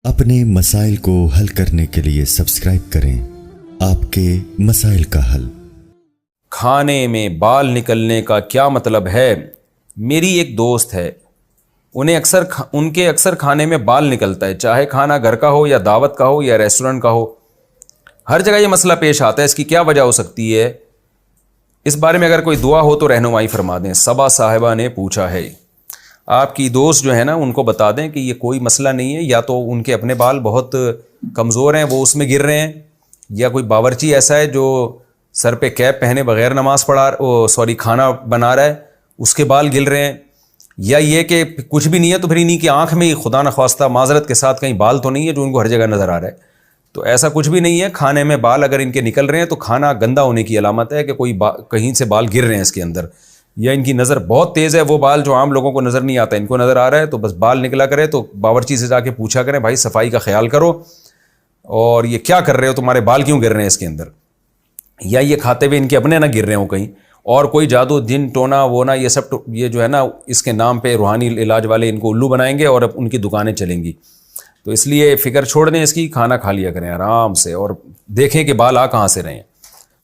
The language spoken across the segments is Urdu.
اپنے مسائل کو حل کرنے کے لیے سبسکرائب کریں آپ کے مسائل کا حل۔ کھانے میں بال نکلنے کا کیا مطلب ہے؟ میری ایک دوست ہے، ان کے اکثر کھانے میں بال نکلتا ہے، چاہے کھانا گھر کا ہو یا دعوت کا ہو یا ریسٹورنٹ کا ہو، ہر جگہ یہ مسئلہ پیش آتا ہے۔ اس کی کیا وجہ ہو سکتی ہے؟ اس بارے میں اگر کوئی دعا ہو تو رہنمائی فرما دیں۔ صبا صاحبہ نے پوچھا ہے۔ آپ کی دوست جو ہے نا، ان کو بتا دیں کہ یہ کوئی مسئلہ نہیں ہے، یا تو ان کے اپنے بال بہت کمزور ہیں، وہ اس میں گر رہے ہیں، یا کوئی باورچی ایسا ہے جو سر پہ کیپ پہنے بغیر نماز کھانا بنا رہا ہے، اس کے بال گر رہے ہیں، یا یہ کہ کچھ بھی نہیں ہے تو پھر انہیں کی آنکھ میں خدا نخواستہ معذرت کے ساتھ کہیں بال تو نہیں ہے جو ان کو ہر جگہ نظر آ رہا ہے۔ تو ایسا کچھ بھی نہیں ہے۔ کھانے میں بال اگر ان کے نکل رہے ہیں تو کھانا گندا ہونے کی علامت ہے کہ کوئی کہیں سے بال گر رہے ہیں اس کے اندر، یا ان کی نظر بہت تیز ہے، وہ بال جو عام لوگوں کو نظر نہیں آتا ان کو نظر آ رہا ہے، تو بس بال نکلا کرے تو باورچی سے جا کے پوچھا کریں، بھائی صفائی کا خیال کرو، اور یہ کیا کر رہے ہو، تمہارے بال کیوں گر رہے ہیں اس کے اندر، یا یہ کھاتے ہوئے ان کے اپنے نہ گر رہے ہوں کہیں، اور کوئی جادو جن ٹونا وونا یہ سب یہ جو ہے نا اس کے نام پہ روحانی علاج والے ان کو الو بنائیں گے اور اب ان کی دکانیں چلیں گی۔ تو اس لیے فکر چھوڑ دیں اس کی، کھانا کھا لیا کریں آرام سے، اور دیکھیں کہ بال آ کہاں سے رہے ہیں۔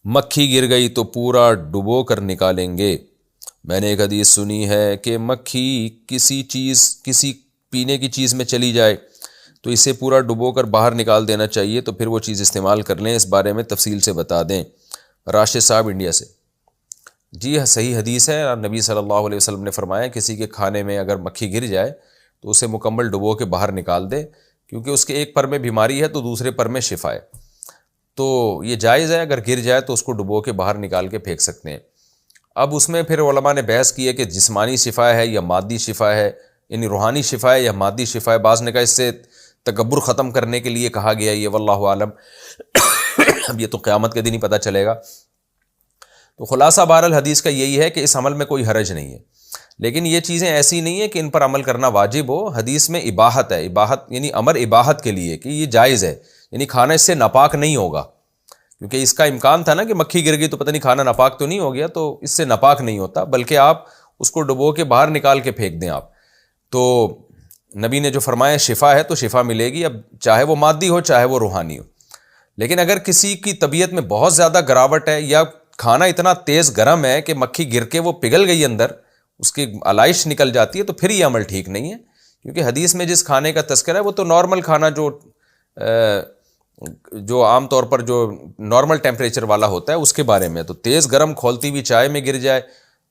مکھی گر گئی تو پورا ڈبو کر نکالیں گے۔ میں نے ایک حدیث سنی ہے کہ مکھی کسی پینے کی چیز میں چلی جائے تو اسے پورا ڈبو کر باہر نکال دینا چاہیے، تو پھر وہ چیز استعمال کر لیں۔ اس بارے میں تفصیل سے بتا دیں۔ راشد صاحب انڈیا سے۔ جی صحیح حدیث ہے، نبی صلی اللہ علیہ وسلم نے فرمایا کسی کے کھانے میں اگر مکھی گر جائے تو اسے مکمل ڈبو کے باہر نکال دے، کیونکہ اس کے ایک پر میں بیماری ہے تو دوسرے پر میں شفا ہے، تو یہ جائز ہے۔ اگر گر جائے تو اس کو ڈبو کے باہر نکال کے پھینک سکتے ہیں۔ اب اس میں پھر علماء نے بحث کی ہے کہ جسمانی شفا ہے یا مادی شفا ہے، یعنی روحانی شفا ہے یا مادی شفا ہے۔ بعض نے کہا اس سے تکبر ختم کرنے کے لیے کہا گیا، یہ واللہ عالم، اب یہ تو قیامت کے دن ہی پتہ چلے گا۔ تو خلاصہ بہرحال حدیث کا یہی ہے کہ اس عمل میں کوئی حرج نہیں ہے، لیکن یہ چیزیں ایسی نہیں ہے کہ ان پر عمل کرنا واجب ہو۔ حدیث میں اباحت ہے، اباحت یعنی امر اباحت کے لیے کہ یہ جائز ہے، یعنی کھانا اس سے ناپاک نہیں ہوگا، کیونکہ اس کا امکان تھا نا کہ مکھی گر گئی تو پتہ نہیں کھانا ناپاک تو نہیں ہو گیا، تو اس سے ناپاک نہیں ہوتا، بلکہ آپ اس کو ڈبو کے باہر نکال کے پھینک دیں آپ۔ تو نبی نے جو فرمایا شفا ہے تو شفا ملے گی، اب چاہے وہ مادی ہو چاہے وہ روحانی ہو۔ لیکن اگر کسی کی طبیعت میں بہت زیادہ گراوٹ ہے، یا کھانا اتنا تیز گرم ہے کہ مکھی گر کے وہ پگھل گئی اندر، اس کی علائش نکل جاتی ہے، تو پھر یہ عمل ٹھیک نہیں ہے، کیونکہ حدیث میں جس کھانے کا تذکرہ ہے وہ تو نارمل کھانا جو عام طور پر جو نارمل ٹیمپریچر والا ہوتا ہے اس کے بارے میں۔ تو تیز گرم کھولتی ہوئی چائے میں گر جائے،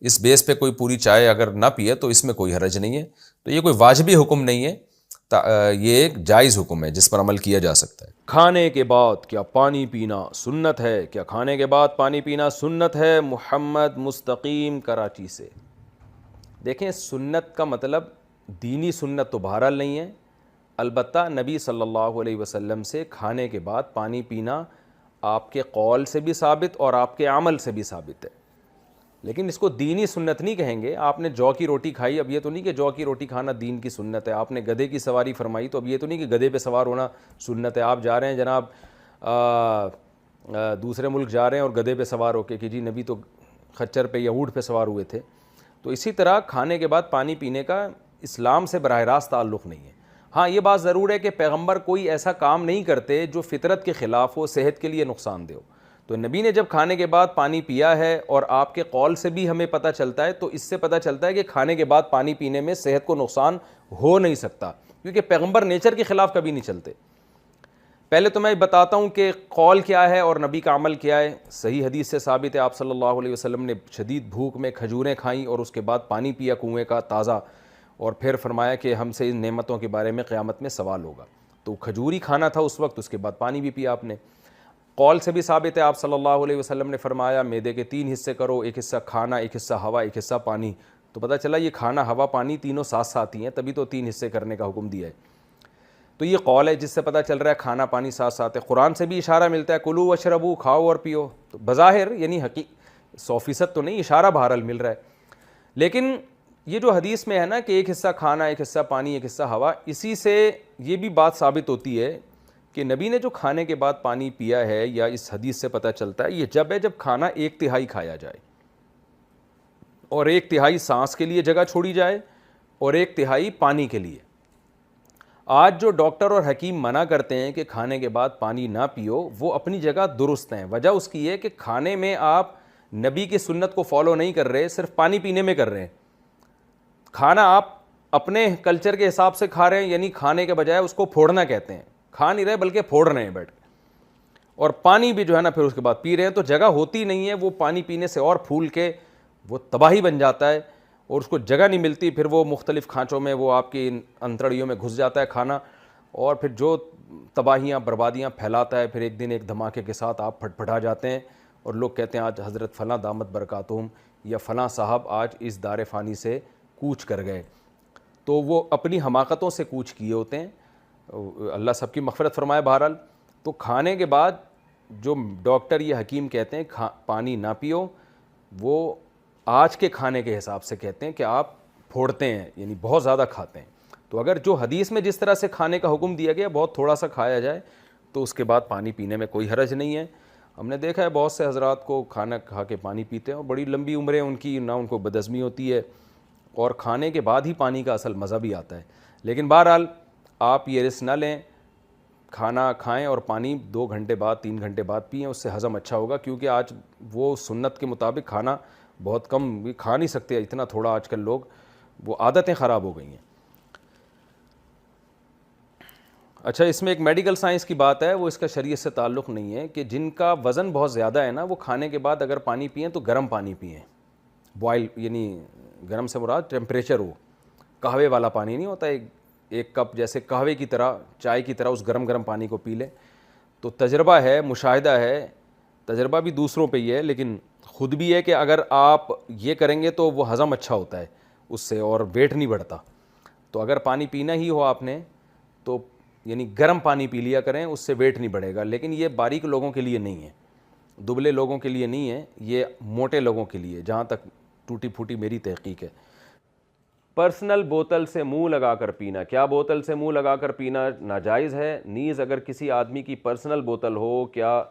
اس بیس پہ کوئی پوری چائے اگر نہ پیے تو اس میں کوئی حرج نہیں ہے۔ تو یہ کوئی واجبی حکم نہیں ہے، یہ ایک جائز حکم ہے جس پر عمل کیا جا سکتا ہے۔ کھانے کے بعد کیا پانی پینا سنت ہے؟ کیا کھانے کے بعد پانی پینا سنت ہے؟ محمد مستقیم کراچی سے۔ دیکھیں، سنت کا مطلب دینی سنت تو بہرحال نہیں ہے، البتہ نبی صلی اللہ علیہ وسلم سے کھانے کے بعد پانی پینا آپ کے قول سے بھی ثابت اور آپ کے عمل سے بھی ثابت ہے، لیکن اس کو دینی سنت نہیں کہیں گے۔ آپ نے جو کی روٹی کھائی، اب یہ تو نہیں کہ جو کی روٹی کھانا دین کی سنت ہے۔ آپ نے گدھے کی سواری فرمائی، تو اب یہ تو نہیں کہ گدھے پہ سوار ہونا سنت ہے۔ آپ جا رہے ہیں جناب دوسرے ملک جا رہے ہیں اور گدھے پہ سوار ہو کے کہ جی نبی تو خچر پہ یا اونٹ پہ سوار ہوئے تھے، تو اسی طرح کھانے کے بعد پانی پینے کا اسلام سے براہ راست تعلق نہیں ہے۔ ہاں یہ بات ضرور ہے کہ پیغمبر کوئی ایسا کام نہیں کرتے جو فطرت کے خلاف ہو، صحت کے لیے نقصان دہ ہو۔ تو نبی نے جب کھانے کے بعد پانی پیا ہے، اور آپ کے قول سے بھی ہمیں پتہ چلتا ہے، تو اس سے پتہ چلتا ہے کہ کھانے کے بعد پانی پینے میں صحت کو نقصان ہو نہیں سکتا، کیونکہ پیغمبر نیچر کے خلاف کبھی نہیں چلتے۔ پہلے تو میں بتاتا ہوں کہ قول کیا ہے اور نبی کا عمل کیا ہے۔ صحیح حدیث سے ثابت ہے، آپ صلی اللہ علیہ وسلم نے شدید بھوک میں کھجوریں کھائیں اور اس کے بعد پانی پیا کنویں کا تازہ، اور پھر فرمایا کہ ہم سے ان نعمتوں کے بارے میں قیامت میں سوال ہوگا۔ تو کھجوری کھانا تھا اس وقت، اس کے بعد پانی بھی پیا آپ نے۔ قول سے بھی ثابت ہے، آپ صلی اللہ علیہ وسلم نے فرمایا معدے کے 3 حصے کرو، ایک حصہ کھانا، ایک حصہ ہوا، ایک حصہ پانی۔ تو پتہ چلا یہ کھانا ہوا پانی تینوں ساتھ ساتھ ہی ہیں، تبھی تو 3 حصے کرنے کا حکم دیا ہے۔ تو یہ قول ہے جس سے پتہ چل رہا ہے کھانا پانی ساتھ ساتھ ہے۔ قرآن سے بھی اشارہ ملتا ہے کلو واشربو، کھاؤ اور پیو۔ تو بظاہر یعنی 100% تو نہیں، اشارہ بہرحال مل رہا ہے، لیکن یہ جو حدیث میں ہے نا کہ ایک حصہ کھانا، ایک حصہ پانی، ایک حصہ ہوا، اسی سے یہ بھی بات ثابت ہوتی ہے کہ نبی نے جو کھانے کے بعد پانی پیا ہے، یا اس حدیث سے پتہ چلتا ہے یہ جب ہے جب کھانا 1/3 کھایا جائے اور 1/3 سانس کے لیے جگہ چھوڑی جائے اور 1/3 پانی کے لیے۔ آج جو ڈاکٹر اور حکیم منع کرتے ہیں کہ کھانے کے بعد پانی نہ پیو، وہ اپنی جگہ درست ہیں. وجہ اس کی ہے کہ کھانے میں آپ نبی کی سنت کو فالو نہیں کر رہے، صرف پانی پینے میں کر رہے ہیں. کھانا آپ اپنے کلچر کے حساب سے کھا رہے ہیں، یعنی کھانے کے بجائے اس کو پھوڑنا کہتے ہیں. کھا نہیں رہے بلکہ پھوڑ رہے ہیں بیٹھ کے. اور پانی بھی جو ہے نا پھر اس کے بعد پی رہے ہیں، تو جگہ ہوتی نہیں ہے. وہ پانی پینے سے اور پھول کے وہ تباہی بن جاتا ہے اور اس کو جگہ نہیں ملتی. پھر وہ مختلف کھانچوں میں وہ آپ کی انتڑیوں میں گھس جاتا ہے کھانا، اور پھر جو تباہیاں بربادیاں پھیلاتا ہے. پھر ایک دن ایک دھماکے کے ساتھ آپ پھٹ پھٹا جاتے ہیں اور لوگ کہتے ہیں آج حضرت فلاں دامت برکاتہم یا فلاں صاحب آج اس دار فانی سے کوچ کر گئے. تو وہ اپنی حماقتوں سے کوچ کیے ہوتے ہیں. اللہ سب کی مغفرت فرمائے. بہرحال تو کھانے کے بعد جو ڈاکٹر یا حکیم کہتے ہیں پانی نہ پیو، وہ آج کے کھانے کے حساب سے کہتے ہیں کہ آپ پھوڑتے ہیں، یعنی بہت زیادہ کھاتے ہیں. تو اگر جو حدیث میں جس طرح سے کھانے کا حکم دیا گیا بہت تھوڑا سا کھایا جائے تو اس کے بعد پانی پینے میں کوئی حرج نہیں ہے. ہم نے دیکھا ہے بہت سے حضرات کو کھانا کھا کے پانی پیتے ہیں اور بڑی لمبی عمریں ان کی، نہ ان کو بدہضمی ہوتی ہے اور کھانے کے بعد ہی پانی کا اصل مزہ بھی آتا ہے. لیکن بہرحال آپ یہ رسک نہ لیں، کھانا کھائیں اور پانی 2 گھنٹے بعد 3 گھنٹے بعد پئیں، اس سے ہضم اچھا ہوگا. کیونکہ آج وہ سنت کے مطابق کھانا بہت کم بھی کھا نہیں سکتے، اتنا تھوڑا آج کل لوگ، وہ عادتیں خراب ہو گئی ہیں. اچھا، اس میں ایک میڈیکل سائنس کی بات ہے، وہ اس کا شریعت سے تعلق نہیں ہے، کہ جن کا وزن بہت زیادہ ہے نا، وہ کھانے کے بعد اگر پانی پئیں تو گرم پانی پئیں. بوائل یعنی گرم سے مراد ٹیمپریچر ہو، قہوے والا پانی نہیں ہوتا، ایک کپ جیسے قہوے کی طرح، چائے کی طرح اس گرم پانی کو پی لیں. تو تجربہ ہے، مشاہدہ ہے، تجربہ بھی دوسروں پہ ہی ہے لیکن خود بھی ہے کہ اگر آپ یہ کریں گے تو وہ ہضم اچھا ہوتا ہے اس سے اور ویٹ نہیں بڑھتا. تو اگر پانی پینا ہی ہو آپ نے تو یعنی گرم پانی پی لیا کریں، اس سے ویٹ نہیں بڑھے گا. لیکن یہ باریک لوگوں کے لیے نہیں ہے، دبلے لوگوں کے لیے نہیں ہے، یہ موٹے لوگوں کے لیے، جہاں تک ٹوٹی پھوٹی میری تحقیق ہے. پرسنل بوتل سے منہ لگا کر پینا، کیا بوتل سے منہ لگا کر پینا ناجائز ہے؟ نیز اگر کسی آدمی کی پرسنل بوتل ہو، کیا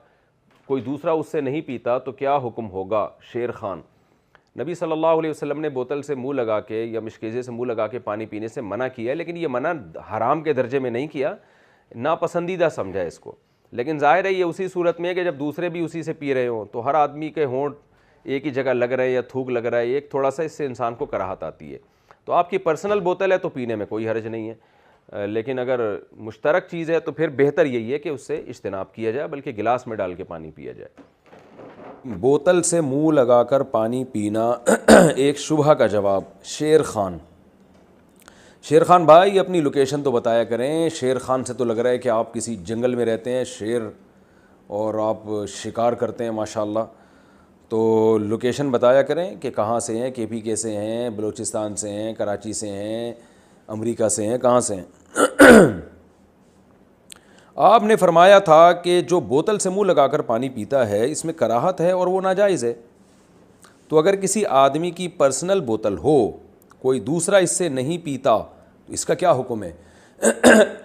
کوئی دوسرا اس سے نہیں پیتا تو کیا حکم ہوگا؟ شیر خان. نبی صلی اللہ علیہ وسلم نے بوتل سے منہ لگا کے یا مشکیزے سے منہ لگا کے پانی پینے سے منع کیا ہے، لیکن یہ منع حرام کے درجے میں نہیں کیا، ناپسندیدہ سمجھا اس کو. لیکن ظاہر ہے یہ اسی صورت میں ہے کہ جب دوسرے بھی اسی سے پی رہے ہوں تو ہر آدمی کے ہونٹ ایک ہی جگہ لگ رہے ہیں یا تھوک لگ رہا ہے، ایک تھوڑا سا اس سے انسان کو کراہت آتی ہے. تو آپ کی پرسنل بوتل ہے تو پینے میں کوئی حرج نہیں ہے، لیکن اگر مشترک چیز ہے تو پھر بہتر یہی ہے کہ اس سے اجتناب کیا جائے، بلکہ گلاس میں ڈال کے پانی پیا جائے. بوتل سے منہ لگا کر پانی پینا ایک شبہ کا جواب. شیر خان. شیر خان بھائی اپنی لوکیشن تو بتایا کریں. شیر خان سے تو لگ رہا ہے کہ آپ کسی جنگل میں رہتے ہیں، شیر اور آپ شکار کرتے ہیں ماشاءاللہ. تو لوکیشن بتایا کریں کہ کہاں سے ہیں، کے پی کے سے ہیں، بلوچستان سے ہیں، کراچی سے ہیں، امریکہ سے ہیں، کہاں سے ہیں. آپ نے فرمایا تھا کہ جو بوتل سے منہ لگا کر پانی پیتا ہے اس میں کراہت ہے اور وہ ناجائز ہے. تو اگر کسی آدمی کی پرسنل بوتل ہو، کوئی دوسرا اس سے نہیں پیتا تو اس کا کیا حکم ہے؟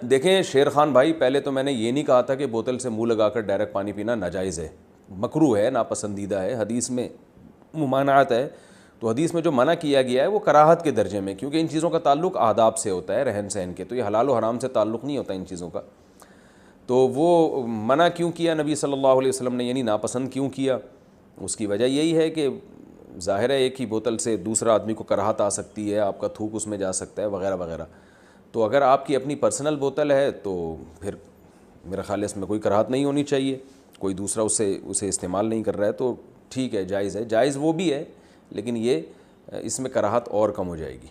دیکھیں شیر خان بھائی، پہلے تو میں نے یہ نہیں کہا تھا کہ بوتل سے منہ لگا کر ڈائریکٹ پانی پینا ناجائز ہے، مکروہ ہے، ناپسندیدہ ہے، حدیث میں ممانعت ہے. تو حدیث میں جو منع کیا گیا ہے وہ کراہت کے درجے میں، کیونکہ ان چیزوں کا تعلق آداب سے ہوتا ہے، رہن سہن کے. تو یہ حلال و حرام سے تعلق نہیں ہوتا ان چیزوں کا. تو وہ منع کیوں کیا نبی صلی اللہ علیہ وسلم نے، یعنی ناپسند کیوں کیا؟ اس کی وجہ یہی ہے کہ ظاہر ہے ایک ہی بوتل سے دوسرا آدمی کو کراہت آ سکتی ہے، آپ کا تھوک اس میں جا سکتا ہے وغیرہ وغیرہ. تو اگر آپ کی اپنی پرسنل بوتل ہے تو پھر میرا خیال ہے اس میں کوئی کراہت نہیں ہونی چاہیے. کوئی دوسرا اسے استعمال نہیں کر رہا ہے تو ٹھیک ہے، جائز ہے. جائز وہ بھی ہے لیکن یہ اس میں کراہت اور کم ہو جائے گی.